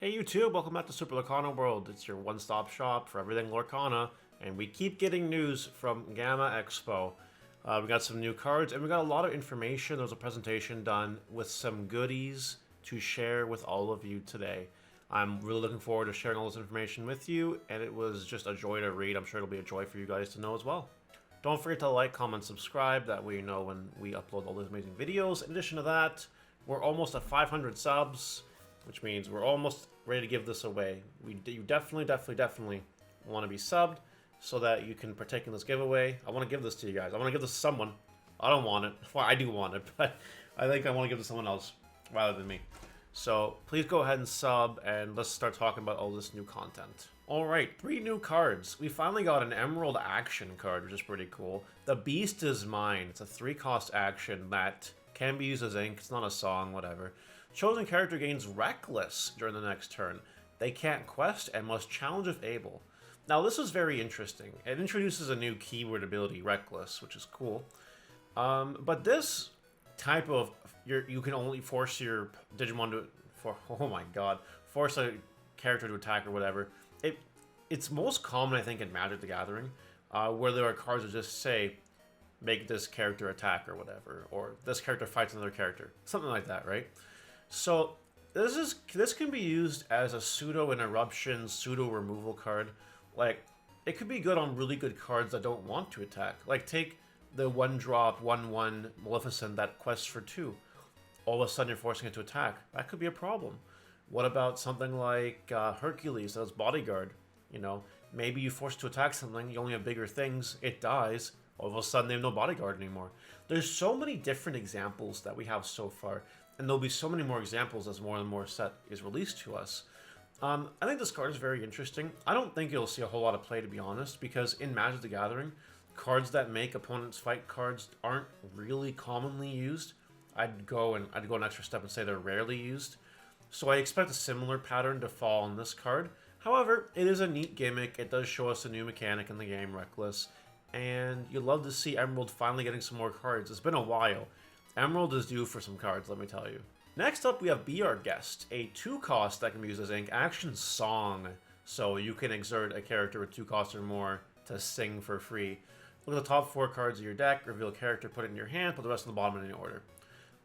Hey YouTube, welcome back to Super Lorcana World. It's your one-stop shop for everything Lorcana, and we keep getting news from GAMA EXPO. We got some new cards, and we got a lot of information. There was a presentation done with some goodies to share with all of you today. I'm really looking forward to sharing all this information with you, and it was just a joy to read. I'm sure it'll be a joy for you guys to know as well. Don't forget to like, comment, subscribe. That way you know when we upload all these amazing videos. In addition to that, we're almost at 500 subs, which means we're almost ready to give this away. You definitely want to be subbed so that you can partake in this giveaway. I want to give this to you guys. I want to give this to someone. I don't want it. Well, I do want it, but I think I want to give it to someone else rather than me. So please go ahead and sub, and let's start talking about all this new content. Alright, 3 new cards. We finally got an Emerald Action card, which is pretty cool. The Beast is Mine. It's a 3-cost action that can be used as ink. It's not a song, whatever. Chosen character gains Reckless during the next turn. They can't quest and must challenge if able. Now this is very interesting. It introduces a new keyword ability, Reckless, which is cool. But this type of you can only force your Digimon to force a character to attack or whatever. It's most common, I think, in Magic the Gathering, where there are cards that just say, make this character attack or whatever, or this character fights another character, something like that, right? So this can be used as a pseudo interruption, pseudo removal card. Like, it could be good on really good cards that don't want to attack. Like, take the 1-drop 1/1 Maleficent that quests for 2. All of a sudden you're forcing it to attack. That could be a problem. What about something like Hercules as bodyguard? You know, maybe you force it to attack something, you only have bigger things, it dies, all of a sudden they have no bodyguard anymore. There's so many different examples that we have so far, and there'll be so many more examples as more and more set is released to us. I think this card is very interesting. I don't think you'll see a whole lot of play, to be honest, because in Magic the Gathering, cards that make opponents fight cards aren't really commonly used. I'd go an extra step and say they're rarely used. So I expect a similar pattern to fall on this card. However, it is a neat gimmick. It does show us a new mechanic in the game, Reckless. And you'd love to see Emerald finally getting some more cards. It's been a while. Emerald is due for some cards, let me tell you. Next up, we have Be Our Guest, a 2-cost that can be used as ink action song. So you can exert a character with 2 costs or more to sing for free. Look at the top 4 cards of your deck, reveal a character, put it in your hand, put the rest on the bottom in any order.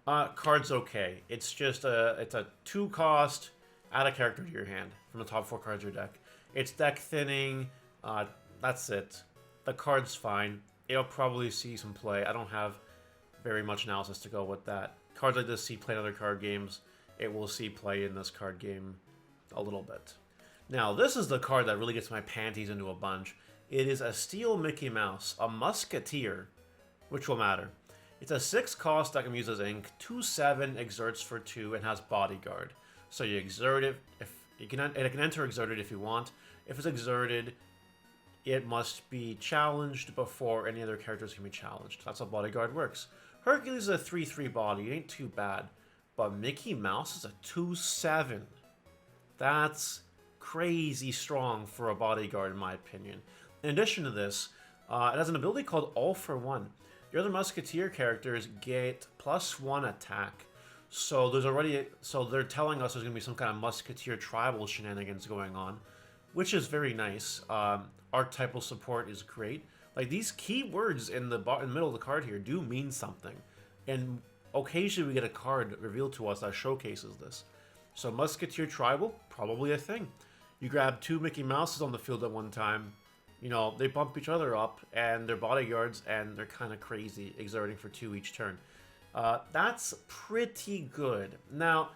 Card's okay. It's just it's a 2-cost, add a character to your hand from the top 4 cards of your deck. It's deck thinning, that's it. The card's fine. It'll probably see some play. I don't have very much analysis to go with that. Cards like this see play in other card games. It will see play in this card game a little bit. Now, this is the card that really gets my panties into a bunch. It is a Steel Mickey Mouse, a Musketeer, which will matter. It's a 6-cost that can be used as ink, 2/7, exerts for 2, and has bodyguard. So you exert it, it can enter exerted if you want. If it's exerted, it must be challenged before any other characters can be challenged. That's how bodyguard works. Hercules is a 3/3 body, it ain't too bad. But Mickey Mouse is a 2/7. That's crazy strong for a bodyguard, in my opinion. In addition to this, it has an ability called All for One. Your other Musketeer characters get +1 attack. So they're telling us there's gonna be some kind of Musketeer tribal shenanigans going on, which is very nice. Archetypal support is great. Like, these keywords in the middle of the card here do mean something, and occasionally we get a card revealed to us that showcases this. So Musketeer tribal, probably a thing. You grab 2 Mickey Mouses on the field at one time. You know, they bump each other up, and they're bodyguards, and they're kind of crazy, exerting for 2 each turn. That's pretty good. Now,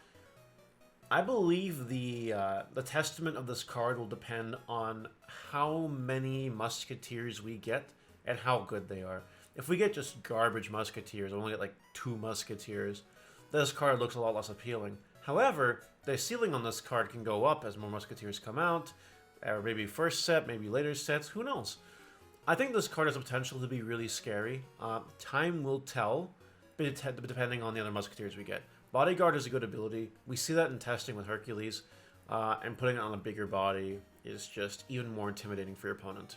I believe the testament of this card will depend on how many Musketeers we get and how good they are. If we get just garbage Musketeers, only get like 2 Musketeers, this card looks a lot less appealing. However, the ceiling on this card can go up as more Musketeers come out, or maybe first set, maybe later sets, who knows? I think this card has the potential to be really scary. Time will tell, depending on the other Musketeers we get. Bodyguard is a good ability. We see that in testing with Hercules, and putting it on a bigger body is just even more intimidating for your opponent.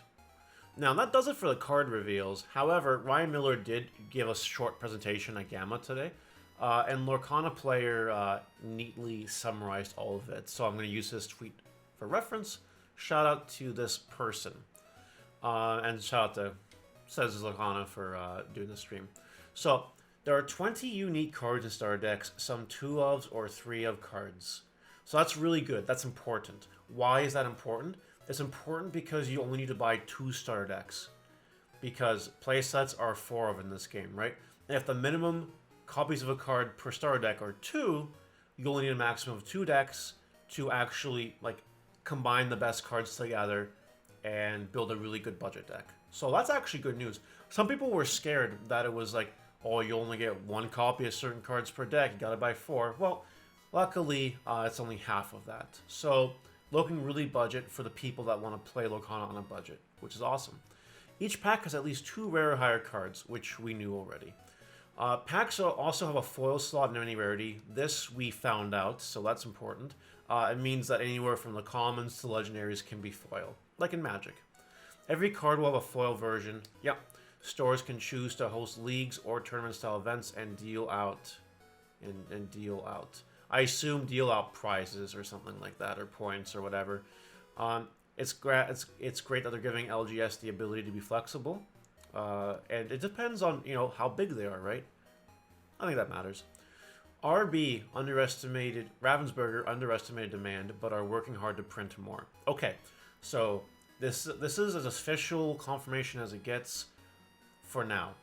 Now, that does it for the card reveals. However, Ryan Miller did give a short presentation at GAMA today. And Lorcana Player neatly summarized all of it. So I'm going to use his tweet for reference. Shout out to this person. And shout out to Says Lorcana for doing the stream. So there are 20 unique cards in starter decks, some 2 ofs or 3 of cards. So that's really good. That's important. Why is that important? It's important because you only need to buy 2 starter decks. Because playsets are 4 of in this game, right? And if the minimum copies of a card per starter deck are 2, you only need a maximum of 2 decks to actually like combine the best cards together and build a really good budget deck. So that's actually good news. Some people were scared that it was like, oh, you only get 1 copy of certain cards per deck, you gotta buy 4. Well, luckily, it's only half of that. So, looking really budget for the people that want to play Lorcana on a budget, which is awesome. Each pack has at least 2 rare or higher cards, which we knew already. Packs also have a foil slot in any rarity. This we found out, so that's important. It means that anywhere from the commons to legendaries can be foil, like in Magic. Every card will have a foil version. Yep. Stores can choose to host leagues or tournament-style events and deal out. I assume deal out prizes or something like that, or points or whatever. It's great that they're giving LGS the ability to be flexible, and it depends on how big they are, right? I think that matters. RB underestimated Ravensburger underestimated demand, but are working hard to print more. Okay, so this is as official confirmation as it gets. For now,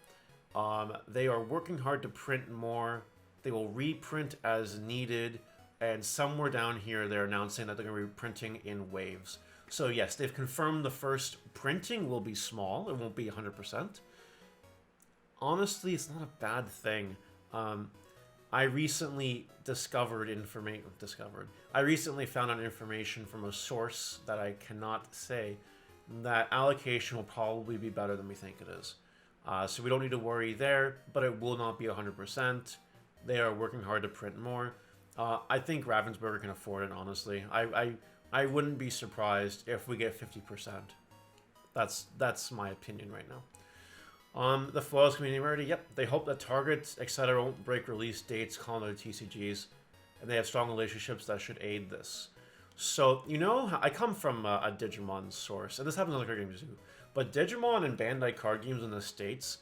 they are working hard to print more. They will reprint as needed, and somewhere down here they're announcing that they're going to be printing in waves. So yes, they've confirmed the first printing will be small. It won't be 100%. Honestly, it's not a bad thing. I recently I recently found out information from a source that I cannot say that allocation will probably be better than we think it is. So we don't need to worry there, but it will not be 100%. They are working hard to print more. I think Ravensburger can afford it, honestly. I wouldn't be surprised if we get 50%. That's my opinion right now. The foils community rarity, yep. They hope that targets, etc. won't break release dates, calling their TCGs, and they have strong relationships that should aid this. So, I come from a Digimon source, and this happens in other games too. But Digimon and Bandai card games in the States,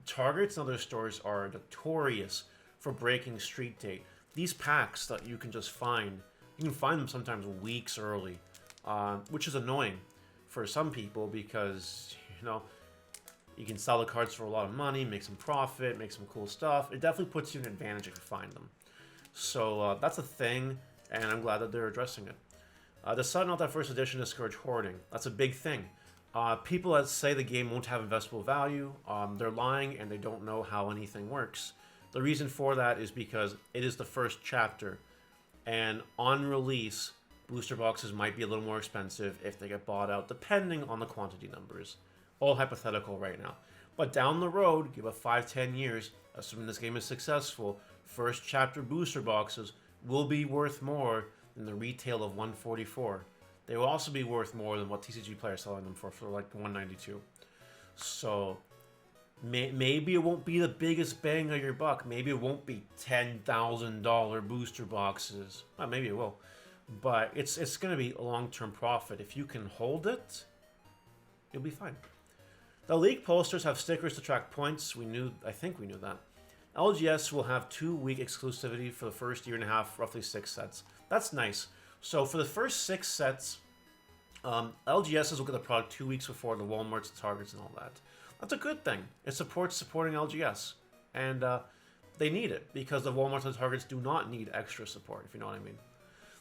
Targets and other stores are notorious for breaking street date. These packs that you can just find, you can find them sometimes weeks early, which is annoying for some people because, you can sell the cards for a lot of money, make some profit, make some cool stuff. It definitely puts you in an advantage if you find them. So that's a thing, and I'm glad that they're addressing it. Deciding on that first edition to discourage hoarding. That's a big thing. People that say the game won't have investable value, they're lying and they don't know how anything works. The reason for that is because it is the first chapter, and on release, booster boxes might be a little more expensive if they get bought out, depending on the quantity numbers. All hypothetical right now. But down the road, give it 5-10 years, assuming this game is successful, first chapter booster boxes will be worth more than the retail of 144. They will also be worth more than what TCG players are selling them for like 192. So maybe it won't be the biggest bang of your buck. Maybe it won't be $10,000 booster boxes. Well, maybe it will, but it's going to be a long-term profit. If you can hold it, you'll be fine. The league posters have stickers to track points. I think we knew that. LGS will have 2-week exclusivity for the first year and a half, roughly 6 sets. That's nice. So for the first 6 sets, LGSs will get the product 2 weeks before the Walmarts, the Targets, and all that. That's a good thing. It supports supporting LGS. And they need it, because the Walmarts and Targets do not need extra support, if you know what I mean.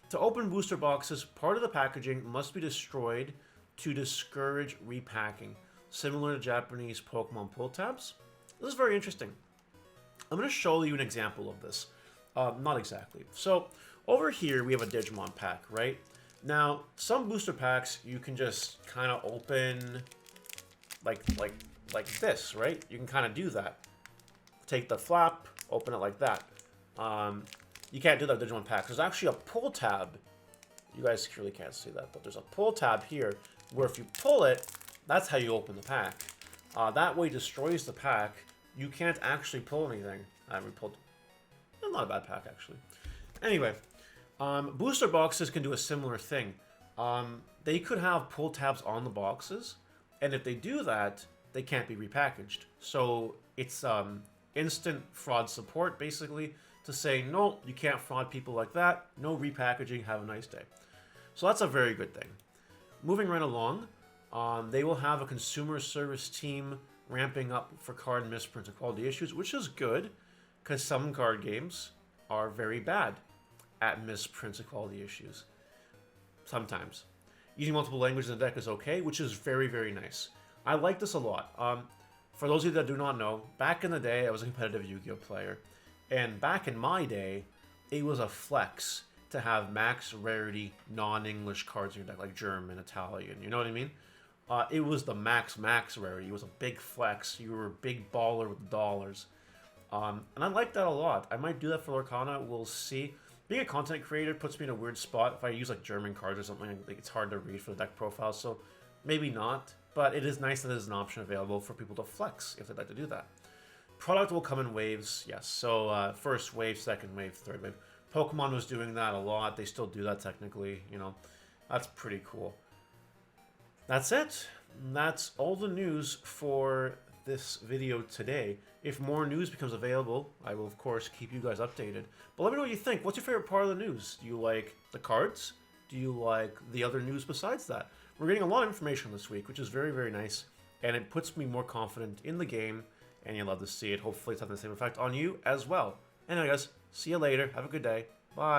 To open booster boxes, part of the packaging must be destroyed to discourage repacking, similar to Japanese Pokemon pull tabs. This is very interesting. I'm going to show you an example of this. Not exactly. So, over here we have a Digimon pack, right? Now, some booster packs you can just kind of open like this, right? You can kind of do that. Take the flap, open it like that. You can't do that with Digimon packs. There's actually a pull tab. You guys surely can't see that, but there's a pull tab here where if you pull it, that's how you open the pack. That way destroys the pack. You can't actually pull anything. We pulled. not a bad pack, actually. Anyway, booster boxes can do a similar thing. They could have pull tabs on the boxes, and if they do that, they can't be repackaged. So it's instant fraud support, basically, to say, no, you can't fraud people like that. No repackaging. Have a nice day. So that's a very good thing. Moving right along, they will have a consumer service team ramping up for card misprints and quality issues, which is good, because some card games are very bad at misprints and quality issues. Sometimes. Using multiple languages in the deck is okay, which is very, very nice. I like this a lot. For those of you that do not know, back in the day, I was a competitive Yu-Gi-Oh player. And back in my day, it was a flex to have max rarity non-English cards in your deck, like German, Italian, you know what I mean? It was the max rarity. It was a big flex. You were a big baller with dollars. And I like that a lot. I might do that for Lorcana. We'll see. Being a content creator puts me in a weird spot. If I use like German cards or something, like, it's hard to read for the deck profile, so maybe not. But it is nice that there's an option available for people to flex if they'd like to do that. Product will come in waves, yes. So first wave, second wave, third wave. Pokemon was doing that a lot. They still do that technically, you know. That's pretty cool. That's it. That's all the news for this video today. If more news becomes available, I will of course keep you guys updated. But let me know what you think. What's your favorite part of the news? Do you like the cards? Do you like the other news besides that? We're getting a lot of information this week, which is very, very nice. And it puts me more confident in the game. And you'll love to see it. Hopefully it's having the same effect on you as well. Anyway guys, see you later. Have a good day. Bye.